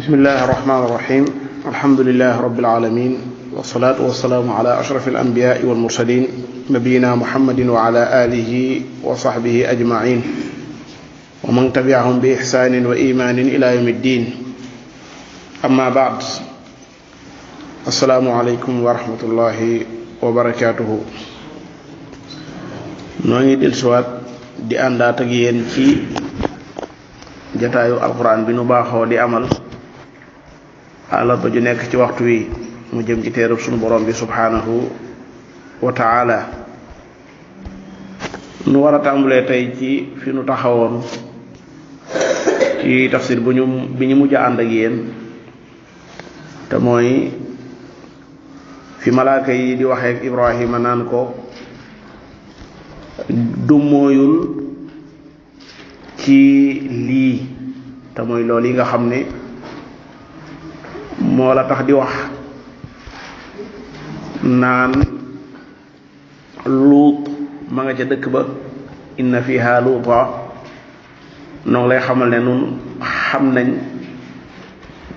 بسم الله الرحمن الرحيم الحمد لله رب العالمين والصلاة والسلام على أشرف الأنبياء والمرسلين نبينا محمد وعلى آله وصحبه أجمعين ومن تبعهم بإحسان وإيمان إلى يوم الدين أما بعد السلام عليكم ورحمة الله وبركاته نوغي ديل سوات دي àndaat ak yéen ci jataayu alquran bi nu baaxoo di amal ala ba ju nekk ci waxtu wi mu jëm ci téereb sunu borom bi subhanahu wa ta'ala nu war a tàmbalee tey ci fi nu taxawoon ci tafsir bi ñu mujj a ànd ak yéen te mooy fi malaaka yi di waxee ak Ibrahima naan ko dummóoyul ci lii te mooy loolu yi nga xam ne moo la tax di wax naan luut ma nga ca dëkk ba inna fiha luuta noonu lay xamal ne nun xam nañ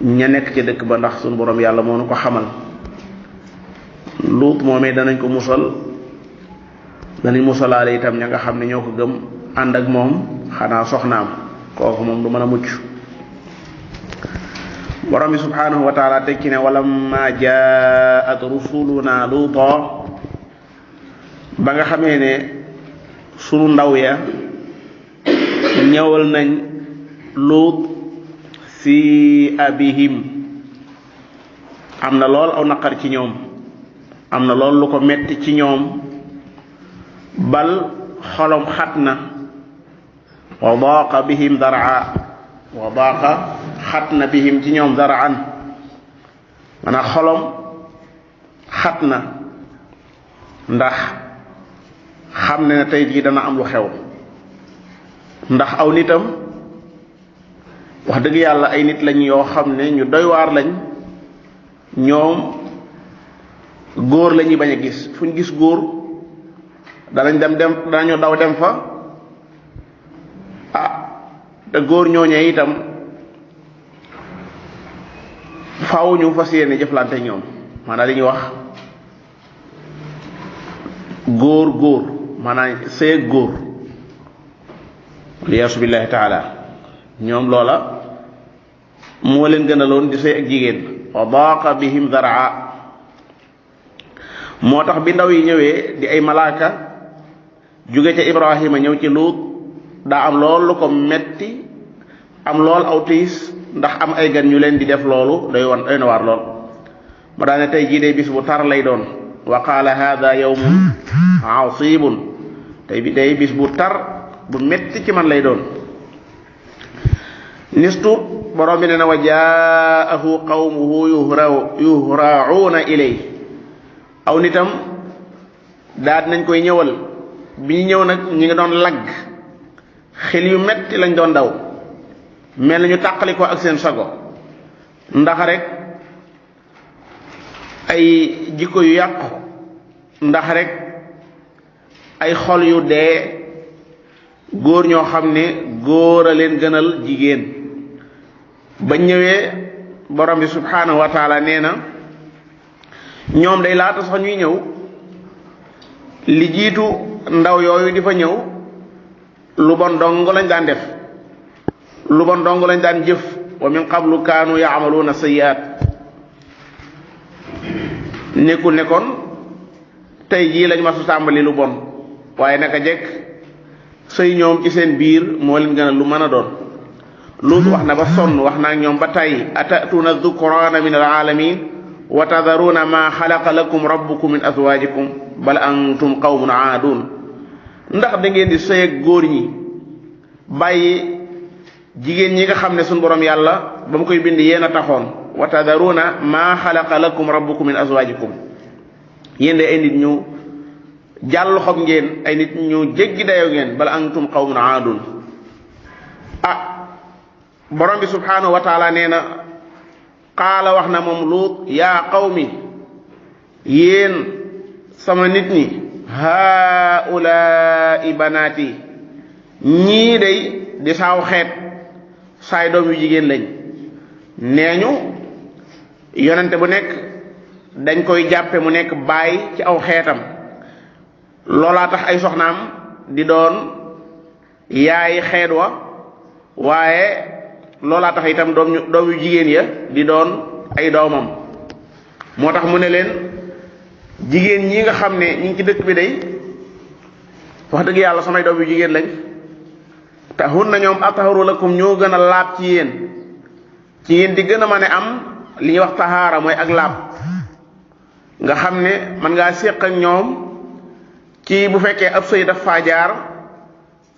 ña nekk ca dëkk ba ndax suñu borom yàlla moo nu ko xamal luut moomee danañ ko musal danañ musalaale itam ña nga xam ne ñoo ko gëm ànd ak moom xanaa soxnaam kooku moom du mën a mucc borom bi subhanahu wa taala tekki ne walamma jaat rusuluna luuta ba nga xamee ne sunu ndaw ya ñëwal nañ luut si abihim am na lool aw naqar ci ñoom am na lool lu ko metti ci ñoom bal xolom xat na wa daqa bihim daraa wa daqa xat na bihim ci ñoom daraan maanaam xolom xat na ndax xam ne tey jii dana am lu xew ndax aw nitam wax dëgg yàlla ay nit lañ yoo xam ne ñu doy waar lañ ñoom góor la ñuy bañ a gis fu ñu gis góor danañu daw dem fa te góor ñooñee itam faaw ñu fas yéene jëflante ñoom maanaam li ñuy wax góor maanaam sëy góor liyaasu billahi taala ñoom loola moo leen gënaloon di sëy ak jigéen wa daqa bihim daraa moo tax bi ndaw yi ñëwee di ay malaaka jóge ca Ibrahima ñëw ci Luut daa am lool lu ko metti am lool aw tiis ndax am ay gan ñu leen di def loolu doy na waar lool ma daane tey jii day bis bu tar lay doon wa qaala hada yawmun asibun tey bi day bis bu tar bu metti ci man lay doon nistu borom bi ne na wa jaahu qawmuhu yuhra'una ilay aw nitam daat nañ koy ñëwal bi ñu ñëw nag ñi nga doon lagg xel yu metti lañ doon daw mel nañu tàqali ko ak seen sago ndax rek ay jikko yu yàqu ndax rek ay xol yu dee góor ñoo xam ne góor a leen gënal jigéen ba ñëwee borom bi subhanahu wa taala nee na ñoom day laata sax ñuy ñëw li jiitu ndaw yooyu di fa ñëw lu bon dong lañ daan def lu bon dong lañ daan jëf wa min qablu kaanu ya'maluna sayyi'at nekkul ne kon tey jii lañ masu tàmbali lu bon waaye naka jekk sëy ñoom ci seen biir moo leen gënal lu mën a doon Luut wax na ba sonn wax naa ñoom ba tey atatuna dhukrana min alalamin wa tadharuna ma xalaqa lakum rabbukum min azwajikum bal antum qawmun aadun ndax da ngeen di sëy ak góor ñi bàyyi jigéen ñi nga xam ne suñu borom yàlla ba mu koy bind yéen a taxoon wa tadharuna ma xalaqa lakum rabbukum min azwajikum yéen de ay nit ñu jàll xob ngeen ay nit ñu jéggi dayo ngeen bal antum qawmun aadun borom bi subhanahu wa taala nee na qaala wax na moom Luut yaa qawmi yéen sama nit ñi haa'ulaa'i banaati ñii day di saaw xeet saay doom yu jigéen lañ neeñu yonente bu nekk dañ koy jàppe mu nekk baay ci aw xeetam loolaa tax ay soxnaam di doon yaay xeet wa waaye loolaa tax itam doom yu jigéen ya di doon ay doomam moo tax mu ne leen jigéen ñi nga xam ne ñi ngi ci dëkk bi day wax dëgg yàlla samay doom yu jigéen lañ te hun na ñoom atharu lakum ñoo gën a laab ci yéen di gën a mën a am li ñuy wax tahaara mooy ak laab nga xam ne man ngaa séq ak ñoom ci bu fekkee ab sëy daf faa jaar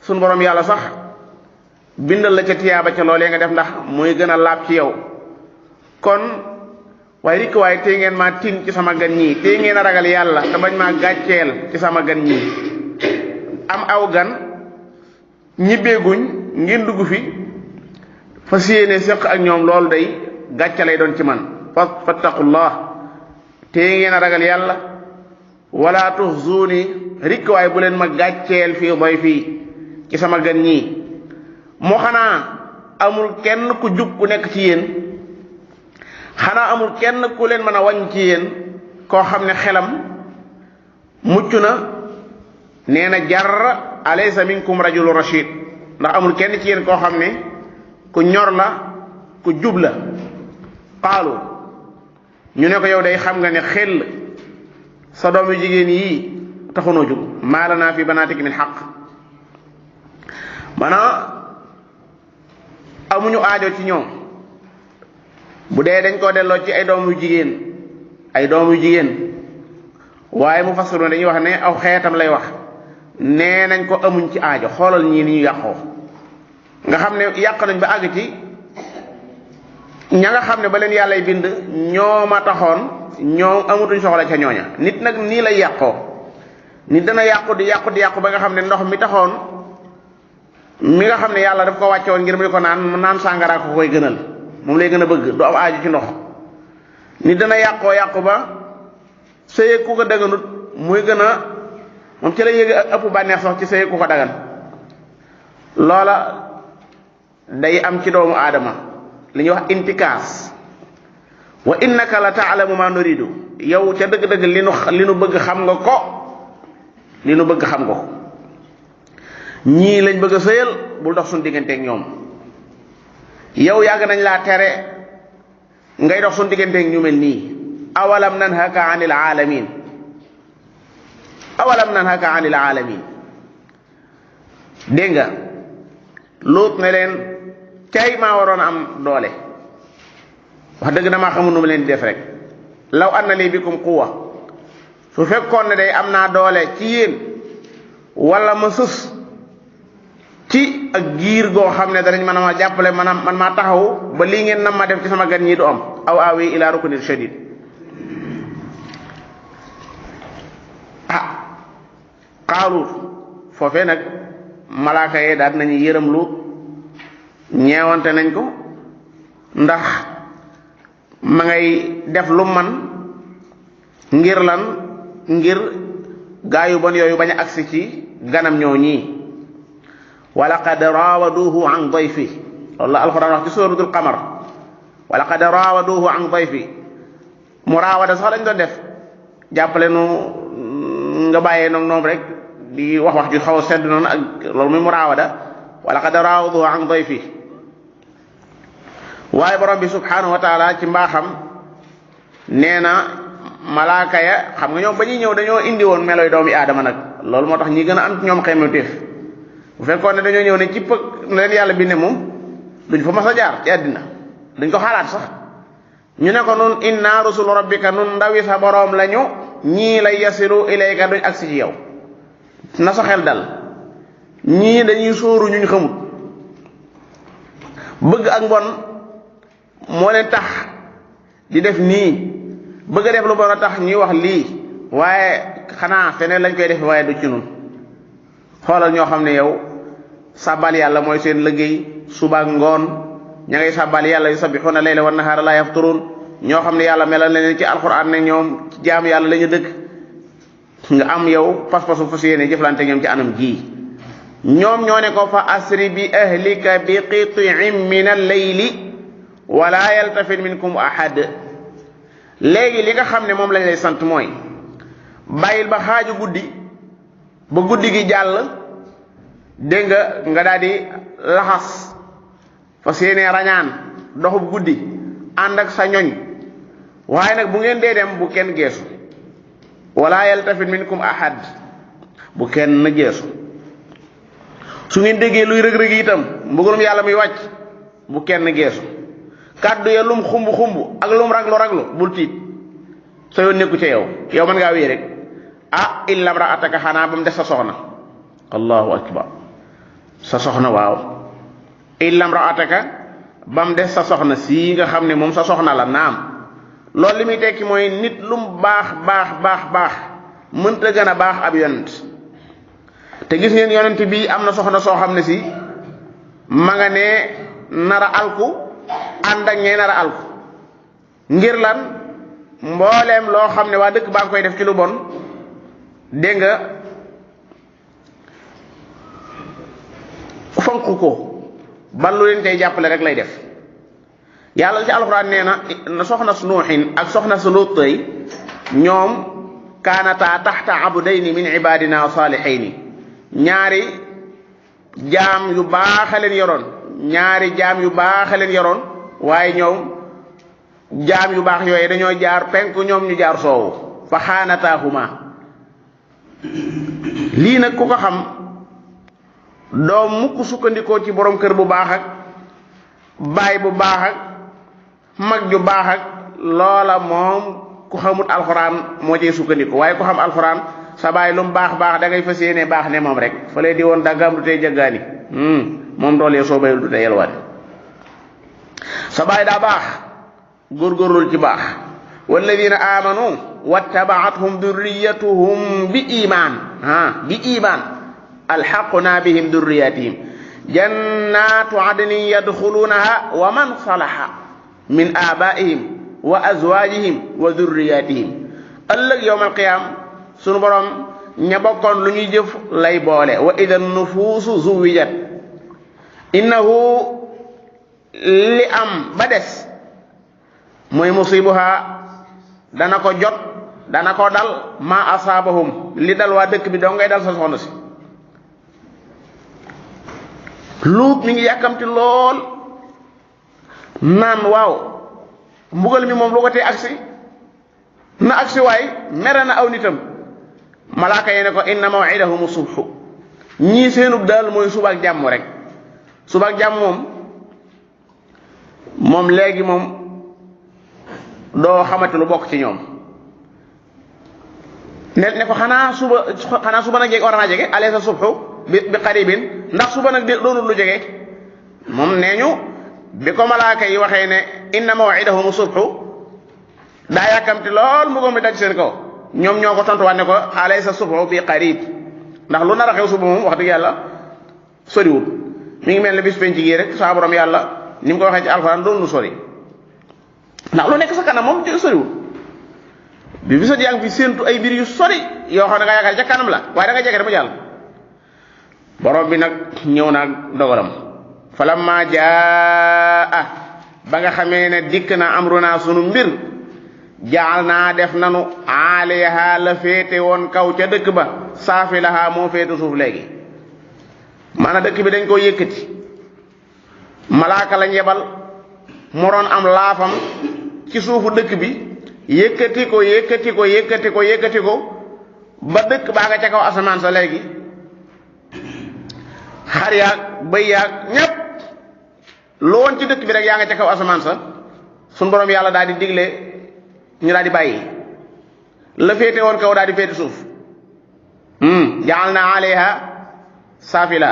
suñu borom yàlla sax bindal la ca tiyaaba ca loolee nga def ndax mooy gën a laab ci yow kon waaye rikk waaye tey ngeen maa tin ci sama gan ñii tey ngeen a ragal yàlla te bañ maa gàcceel ci sama gan ñii am aw gan ñibbeeguñ ngeen dugg fi fas yéene séq ak ñoom loolu day gàcce lay doon ci man fattaqullah tey ngeen a ragal yàlla wala tuhzuni rikk waaye bu leen ma gàcceel fii dayfi ci sama gan ñii moo xanaa amul kenn ku jub ku nekk ci yéen xanaa amul kenn ku leen mën a wàññ ci yéen koo xam ne xelam mucc na nee na jar alaysa minkum rajulu rashid ndax amul kenn ci yéen koo xam ne ku ñor la ku jub la qaalu ñu ne ko yow day xam nga ne xel sa doom yu jigéen yii taxunoo jug maa lanaa fi banaatika min xaq maanaam amuñu aajo ci ñoom bu dee dañ koo delloo ci ay doom yu jigéen waaye mu fassiru dañuy wax ne aw xeetam lay wax nee nañ ko amuñ ci aajo xoolal ñii ni ñu yàqoo nga xam ne yàq nañ ba àgg ci ña nga xam ne ba leen yàllay bind ñooma taxoon ñoom amatuñ soxla ca ñooña nit nag nii lay yàqoo nit dana yàqu di yàqu ba nga xam ne ndox mi taxoon mi nga xam ne yàlla daf ko wàcce woon ngir mu di ko naan sàngara ko koy gënal moom lay gën a bëgg du am aaju ci ndox nit dana yàqu ba sëye ku ko daganut muy gën a moom ci la yëg ëpp bànneex sax ci sëye ku ko dagan loola day am ci doomu aadama li ñuy wax intikaas wa innaka la taalamu ma nuridu yow ca dëgg-dëgg li nu bëgg xam nga ko ñii lañ bëgg a sëyal bul dox suñu digganteeg ñoom yow yàgg nañ laa tere ngay dox suñu digganteeg ñu mel nii awalam nanhaka anil alamin dégg nga Luut ne leen cay maa waroon a am doole wax dëgg damaa xamul nu ma leen di def rek law anna li bikum quwwa su fekkoon ne day am naa doole ci yéen wala ma sës ci ak giir goo xam ne danañ mën a ma jàppale man maa taxaw ba lii ngeen nam ma def ci sama gan ñi du am aw aawi ila rukunin shadid xaaluut foofee nag malaaka yee daal nañu yërëm Luut ñeewante nañ ko ndax ma ngay def lu man ngir lan ngir gaayu bon yooyu bañ a agsi ci ganam ñoo ñii wa laqad raawaduuhu an dayfi loolu la alxuraan wax ci suuratul qamar wa laqad raawaduuhu an dayfi muraawada sax lañ doon def jàppale nu nga bàyyee noonu rek di wax ju xaw a sedd noonu ak loolu muy muraawada wa laqad raawaduuhu an dayfi waaye borom bi subhanahu wa taala ci mbaaxam nee na malaaka ya xam nga ñoom ba ñuy ñëw dañoo indi woon meloy doomi aadama nag loolu moo tax ñi gën a am ñoom xemmeteef bu fekkoon ne dañoo ñëw ne ci pëg na leen yàlla bi ne moom duñ fa mas a jaar ci àddina duñ ko xalaat sax ñu ne ko nun inna rusul rabbika nun ndawi sa boroom lañu ñii lay yasiru ilayka duñ agsi ci yow na sa xel dal ñii dañuy sóoru ñuñ xamut bëgg ak mbon moo leen tax di def nii bëgg a def lu bon a tax ñuy wax lii waaye xanaa feneen lañ koy def waaye du ci nun xoolal ñoo xam ne yow sàbbal yàlla mooy seen liggéey suba ak ngoon ña ngay sàbbal yàlla yusabbihuna layla wan nahaara la yafturun ñoo xam ne yàlla melal na leen ci alquran ne ñoom ci jaamu yàlla la ñu dëkk nga am yow pas-pasu fas yéene jëflante ñoom ci anam ji ñoom ñoo ne ko fa asri bi ahlika bi qit'in min al-layli wala yaltafit minkum ahad léegi li nga xam ne moom lañ lay sant mooy bàyyil ba xaaju guddi ba guddi gi jàll dégg nga daal di laxas fa séenee rañaan doxub guddi ànd ak sa ñoñ waaye nag bu ngeen dee dem bu kenn geesu wala yaltafit minkum ahad bu kenn geesu su ngeen déggee luy rëg-rëg itam mbugalum yàlla muy wàcc bu kenn geesu kàddu ya lum xumb ak lum raglu bul tiit sa yoon nekku ca yow mën ngaa wéy rek illam ra'ataka xanaa ba mu des sa soxna allahu akbar sa soxna waaw illam ra'ataka ba mu des sa soxna sii nga xam ne moom sa soxna la naam loolu li muy tekki mooy nit lum baax mënta gën a baax ab yonent te gis ngeen yonent bi am na soxna soo xam ne si ma nga ne nara alku ànd ak ñee nara alku ngir lan mbooleem loo xam ne waa dëkk baa ngi koy def ci lu bon dégg nga fonk ko ban lu leen tey jàppale rek lay def yàlla ci alxuraan nee na soxna su nuuxin ak soxna su luut tey ñoom kaanataa taxta abdayni min ibadina salihayni ñaari jaam yu baax a leen yoroon waaye ñoom jaam yu baax yooyu dañoo jaar penku ñoom ñu jaar soowu fa xaanataahuma lii nag ku ko xam doo mukk sukkandikoo ci borom kër bu baax ak baay bu baax ak mag ju baax ak loola moom ku xamut alxuraan moo cay sukkandiku waaye ku xam alxuraan sa baay lu mu baax da ngay fas yéene baax ne moom rek fa lay di woon daggam du tey jaggaani moom doolee soo bayul du tey yelwaani sa baay daa baax góorgóorlul ci baax walladina amanu wattabaatuhum durriyatuhum bi iman alxaqna bihim durriyatihim jannatu adnin yadxulunaha wa man salaha min abaihim wa azwajihim wa durriyatihim ëllëg yowm alqiyam sunu borom ña bokkoon lu ñuy jëf lay boole wa ida nufuusu zuwijat innahu li am ba des mooy musibuha dana ko jot dana ko dal ma asaabahum li dal waa dëkk bi doo ngay dal sa soxna si luut mi ngi yàkkamti lool naan waaw mbugal mi moom lu ko tee agsi na agsi waay mere na aw nitam malaaka yi ne ko inna maw'idahum subhu ñii seenub daal mooy subaak jàmm rek subaak jàmm moom léegi moom doo xamante lu bokk ci ñoom ne ko xanaa suba nag war naa jege alaysa subhu bi qaribin ndax suba nag doonul lu jege moom nee ñu bi ko malaaka yi waxee ne inna maw'idahum subhu daa yàkkamti lool mbugal mi daj seen kaw ñoom ñoo ko tontuwaat ne ko alaysa subhu bi qarib ndax lu nar a xew suba moom wax dëgg yàlla soriwul mi ngi mel ne bis penc gi rek saa borom yàlla ni mu ko waxee ci alxuraan doon lu sori ndax lu nekk sa kanam moom soriwul bi bisa yaa ngi fi séentu ay mbir yu sori yoo xam ne nga yaakaar ca kanam la waaye da nga jege dama jàll borom bi nag ñëw naag dogalam falamma jaa ba nga xamee ne dikk na amruna sunu mbir jaal naa def nanu aaliyaha la féete woon kaw ca dëkk ba saafilaha moo féete suuf léegi maanaam dëkk bi dañ koo yëkkati malaaka lañ yebal moroon am laafam ci suufu dëkk bi yëkkati ko ba dëkk baa nga ca kaw asamaan sa léegi xar yaag bëy yaag ñépp lu woon ci dëkk bi rek yaa nga ca kaw asamaan sa suñ borom yàlla daal di digle ñu daal di bàyyi la féete woon kaw daal di féete suuf jaal na alayha safila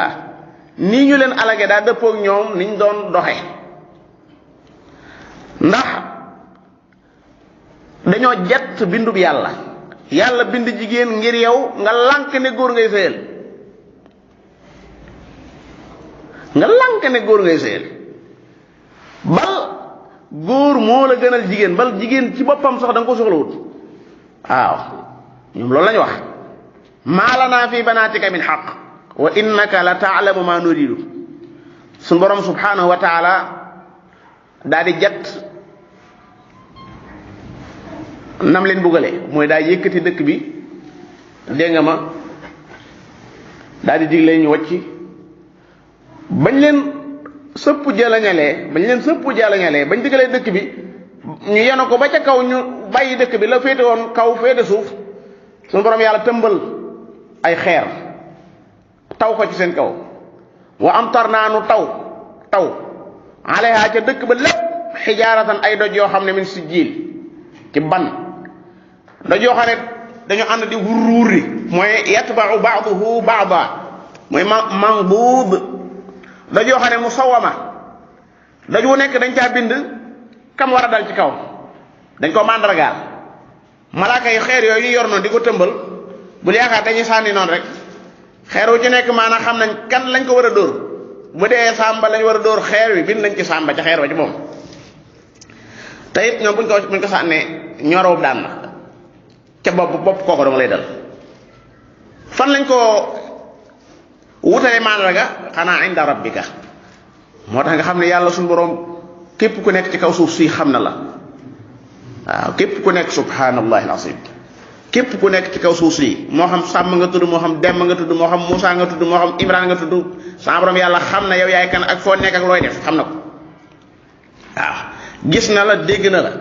nii ñu leen alage daa dëppoog ñoom niñ doon doxe ndax dañoo jett bindub yàlla bind jigéen ngir yow nga lànk ne góor ngay sëyal bal góor moo la gënal jigéen bal jigéen ci boppam sax da nga ko soxlawut waaw ñoom loolu lañu wax maa lanaa fi banaatika min xaq wa innaka la taalamu ma nuridu suñ borom subhanahu wa taala daal di jat nam leen bugale mooy daa yëkkati dëkk bi dégg nga ma daal di digle ñu wacc bañ leen sëpp jalañalee bañ digalee dëkk bi ñu yenu ko ba ca kaw ñu bàyyi dëkk bi la féete woon kaw féete suuf suñu borom yàlla tëmbal ay xeer taw ko ci seen kaw wa amtarnaa nu taw alayha ca dëkk ba lépp xijaaratan ay doj yoo xam ne min sijjiil ci ban doj yoo xam ne dañu ànd di wurruuri mooy yatba'u ba'duhu ba'da mooy manbuud doj yoo xam ne musawwama doj wu nekk dañ caa bind kam war a dal ci kaw dañ ko màndargaal malaaka yi xeer yooyu ñu yor noonu di ko tëmbal bul yaakaar dañuy sànni noonu rek xeer wu ci nekk maanaam xam nañ kan lañ ko war a dóor bu dee sàmba lañ war a dóor xeer wi bind nañ ci sàmba ca xeer wa ci moom te it ñoom buñ ko sànnee ñoroob daan na ca bopp kooku dama lay dal fan lañ ko wutale mandarga xanaa inda rabbika moo tax nga xam ne yàlla suñu borom képp ku nekk ci kaw suuf si xam na la waaw képp ku nekk subhanallahi alazim képp ku nekk ci kaw suuf si moo xam sàmm nga tudd moo xam dem nga tudd moo xam Moussa nga tudd moo xam Imran nga tudd sa borom yàlla xam na yow yaay kan ak foo nekk ak looy def xam na ko waaw gis na la dégg na la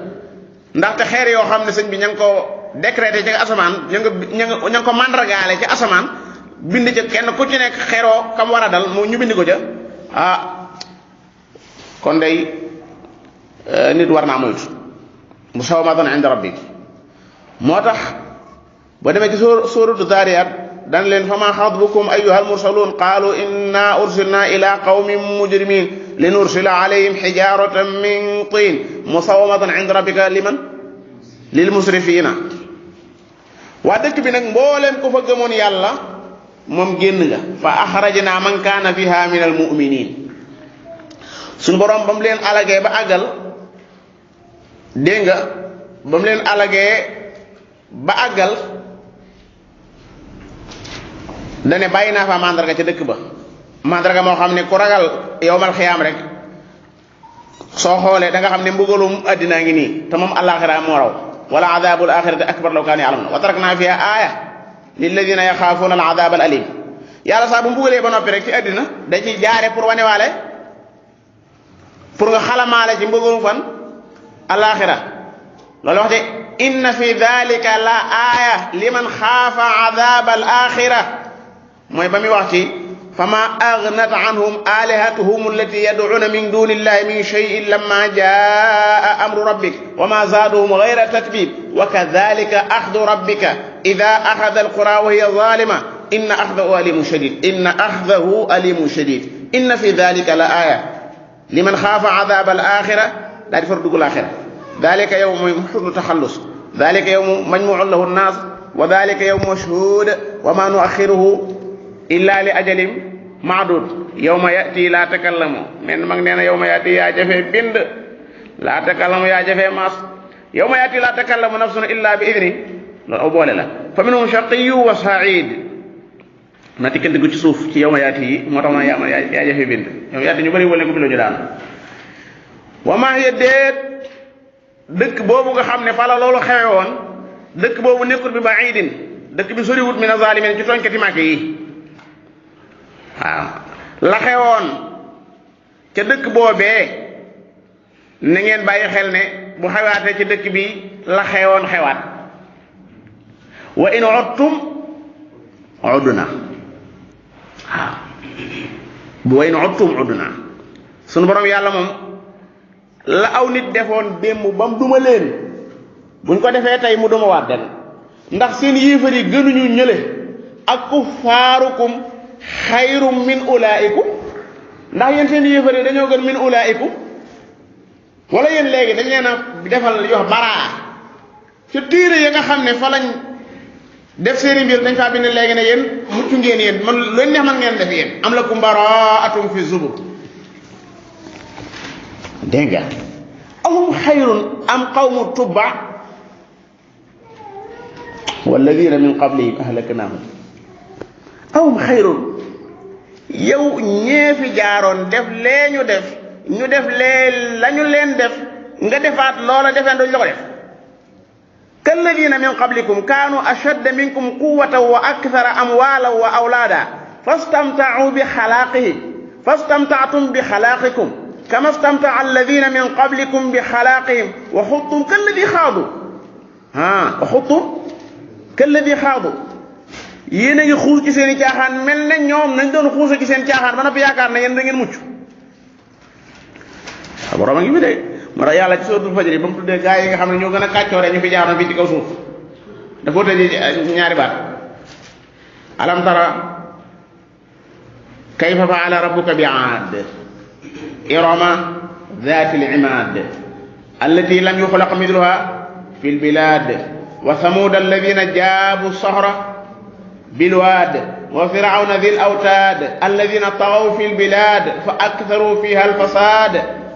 ndaxte xeer yoo xam ne sëñ bi ña ngi ko décrété ci asamaan ña nga ko mandargaale ci asamaan bind ca kenn ku ci nekk xeeroo kam war a dal moo ñu bind ko ca kon day nit war naa moytu musawamatan inda rabbik moo tax ba demee ci suuratu Zaariyaat dan leen fama xatbukum ayyuhal mursaluun qaalu inna ursilna ila qawmin mujrimin linursila alayhim xijaaratan min tiin musawamatan inda rabbika lil musrifiina waa dëkk bi nag mbooleem ko fa gëmoon yàlla moom génn nga fa axrajna man kaana fiha min al muminin suñu borom ba mu leen alagee ba àggal dégg nga ba mu leen alagee ba àggal dane bàyyi naa fa mandarga ca dëkk ba mandarga moo xam ne ku ragal yowmal xiyaam rek soo xoolee da nga xam ne mbugalum addinaa ngi nii te moom alaxira moo raw wala adabul axirati akbar law kaanu ya'lamuun wa tarakna fiha aaya lilladina yaxaafuuna al adab al alim yàlla saa bu mbugalee ba noppi rek ci addina da ci jaare pour wanewaale pour nga xalamaale ci mbugalum fan alaxira loolu wax de inna fi dalika la aaya liman xaafa adab al axira mooy ba muy wax ci fama aghnat anhum alihatuhum allati yad'una min duni illahi min shay'in lamma jaa amru rabbik wa ma zaaduhum ghayra tatbib wa kadhalika akhdhu rabbika idha akhadha alqura wa hiya zalima inna akhdahu alimun shadid inna fi dhalika la aya liman khafa adhab al-akhirah daa di far dugg al-akhirah dhalika yawmun hurru takhallus dhalika yawmun majmu'un lahu an-nas wa dhalika yawmun mashhud wa ma nu'akhiruhu illa li ajalin ma'dud yawma ya'ti la takallamu men mag neena yawma ya'ti yaa jafe bind la takallamu yaa jafe mas yawma ya'ti la takallamu nafsun illa bi idni loolu boole la fa minhum shaqiyyu wa sa'id na tikkante gu ci suuf ci yawma ya'ti yi moo tax ma yaa jafe bind yawma ya'ti ñu bari wala ko bilo ñu daan wa ma hiya deet dëkk boobu nga xam ne fa la loolu xewe woon dëkk boobu nekkul bi ba'idin dëkk bi soriwut min az-zalimin ci tooñkati Màkka yi waaw la xewoon ca dëkk boobee na ngeen bàyyi xel ne bu xewaatee ci dëkk bi la xewoon xewaat wa in uttum udna waaw wa in uttum udna sunu borom yàlla moom la aw nit defoon démb ba mu duma leen buñ ko defee tey mu duma waat den ndax seen yéefar yi gënuñu ñële ak kuffaarukum xayrum min ulaikum ndax yéen seen yéefar yi dañoo gën min ulaikum wala yéen léegi dañ leen a defal yox baraa ci tiire yi nga xam ne fa lañ def seeni mbir dañ faa bind léegi ne yéen mucc ngeen yéen man leen neex man ngeen def yéen am lakum baraatum fi zubur dégg nga ahum xayrun am qawmu tubba walladina min qablihim ahlaknahum ahum xayrun yow ñeefi jaaroon def lee ñu def ñu def lee lañu leen def nga defaat loola defeen duñ la ko def kalladina min qablikum kaanu ashadda minkum quwwatan wa akthara amwalan wa awlaada fastamta'u bi xalaaqihim fastamta'tum bi xalaaqikum kama stamta'a alladina min qablikum bi xalaaqihim wa xuttum kalladi xaadu wa xuttum kalladi xaadu yéen a ngi xuus ci seen i caaxaan mel ne ñoom nañ doon xuusa ci seen caaxaan ba noppi yaakaar na yéen da ngeen mucc borom a ngi fi de moo tax yàlla ci suratul fajr ba mu tuddee gaa yi nga xam ne ñoo gën a kàccoore ñu fi jaaroon fii ci kaw suuf dafa tëjee ñaari baat alam tara kayfa faala rabbuka bi aad irama ذات العماد التي لم يخلق مثلها في البلاد وثمود الذين جابوا الصخر بالواد وفرعون ذي الأوتاد الذين طغوا في البلاد فأكثروا فيها الفساد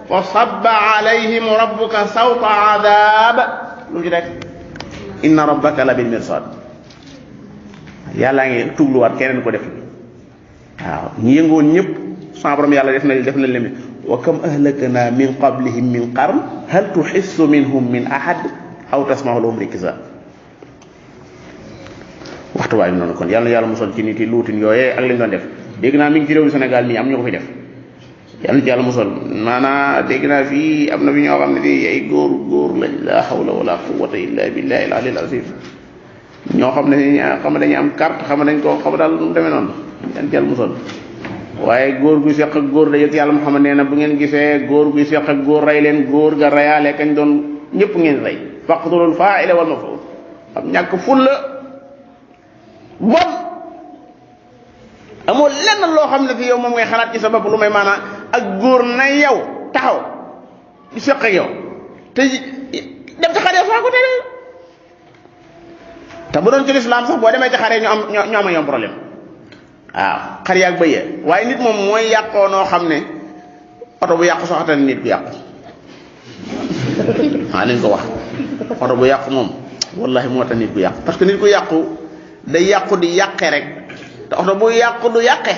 فصب عليهم ربك سوط عذاب إن ربك لبالمرصاد yàlla ngi tugluwaat keneen ko def waaw ñi yëngoon ñëpp sama borom yàlla def na leen wa kam ahlakna min qablihim min qarn hal tuhissu minhum min ahad aw tasma'u lahum rikza waxtu waay noonu kon yàlla musal ci nit yi luutin yooyee ak li ñu doon def dégg naa mi ngi ci réewu Sénégal nii am ñu ko fi def yàlla ci yàlla musal maanaam dégg naa fii am na fi ñoo xam ne di ay góor lañ la hawla wala quwwata illa billahi al-aliyyil azim ñoo xam ne dañuy am carte xam nañ ko xam daal lu mu demee noonu yàlla ci yàlla musal waaye góor gu seq ak góor da yëg yàlla Muhammad nee na bu ngeen gisee góor gu seq ak góor rey leen góor ga reyaale kañ doon ñëpp ngeen rey faqtulul faa'ila wal maf'ul am ñàkk fulla bon amoo lenn loo xam ne fi yow moom ngay xalaat ci sa bopp lu may maanaam ak góor na yow taxaw di seq ak yow te dem ci xare faa ko te bu doon ci lislaam sax boo demee ci xare ñoo am ñoom problème waaw xar yaag bëyee waaye nit moom mooy yàqoo noo xam ne oto bu yàqu soxata nit ku yàqu waaw nañ ko wax oto bu yàqu moom wallahi moo tax nit ku yàqu parce que nit ku yàqu day yàqu di yàqe rek te oto bu yàqu du yàqe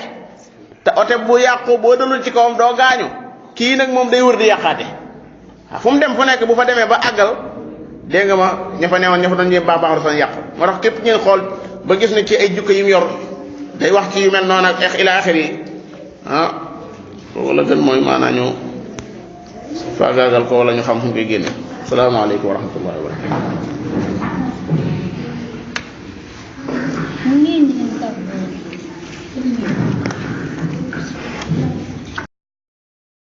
te oto bu yàqu boo dalul ci kawam doo gaañu kii nag moom day wër di yàqaate waaw fu mu dem fu nekk bu fa demee ba àggal dégg nga ma ña fa newoon ña fa doon ñëw baax la yàqu moo tax képp ngeen xool ba gis ne ci ay jukko yi mu yor day wax ci yu mel noonu ak ila axir yi wala gën mooy maanaa ñu faagaagal ko wala ñu xam fu ñu koy génne salaamaaleykum wa rahmatullahi wa barakatuh